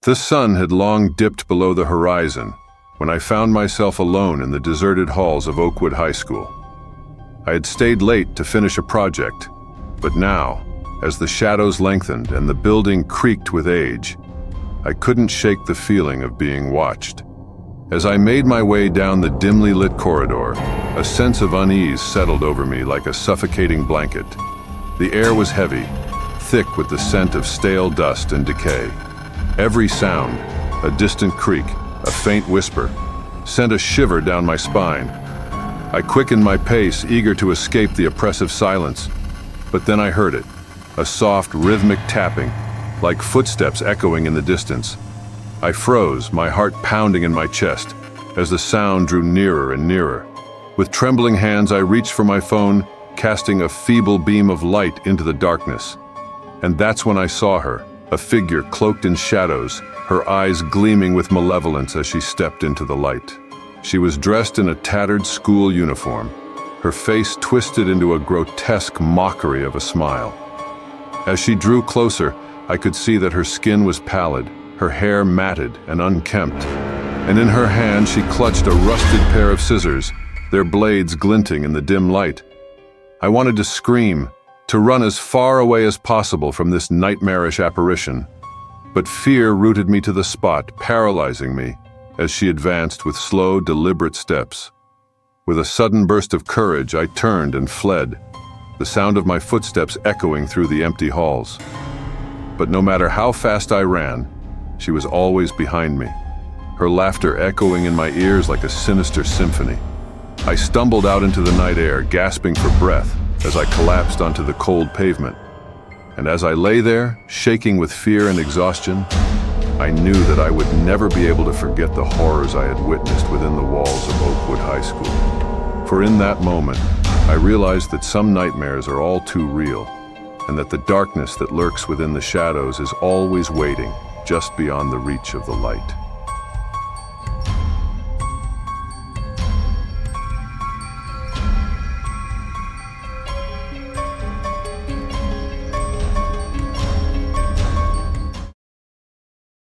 The sun had long dipped below the horizon when I found myself alone in the deserted halls of Oakland High School. I had stayed late to finish a project, but now, as the shadows lengthened and the building creaked with age, I couldn't shake the feeling of being watched. As I made my way down the dimly lit corridor, a sense of unease settled over me like a suffocating blanket. The air was heavy, thick with the scent of stale dust and decay. Every sound, a distant creak, a faint whisper, sent a shiver down my spine. I quickened my pace, eager to escape the oppressive silence. But then I heard it, a soft, rhythmic tapping, like footsteps echoing in the distance. I froze, my heart pounding in my chest, as the sound drew nearer and nearer. With trembling hands, I reached for my phone, casting a feeble beam of light into the darkness. And that's when I saw her, a figure cloaked in shadows, her eyes gleaming with malevolence as she stepped into the light. She was dressed in a tattered school uniform, her face twisted into a grotesque mockery of a smile. As she drew closer, I could see that her skin was pallid, her hair matted and unkempt, and in her hand she clutched a rusted pair of scissors, their blades glinting in the dim light. I wanted to scream, to run as far away as possible from this nightmarish apparition, but fear rooted me to the spot, paralyzing me as she advanced with slow, deliberate steps. With a sudden burst of courage, I turned and fled, the sound of my footsteps echoing through the empty halls. But no matter how fast I ran, she was always behind me, her laughter echoing in my ears like a sinister symphony. I stumbled out into the night air, gasping for breath as I collapsed onto the cold pavement. And as I lay there, shaking with fear and exhaustion, I knew that I would never be able to forget the horrors I had witnessed within the walls of Oakland High School. For in that moment, I realized that some nightmares are all too real, and that the darkness that lurks within the shadows is always waiting just beyond the reach of the light.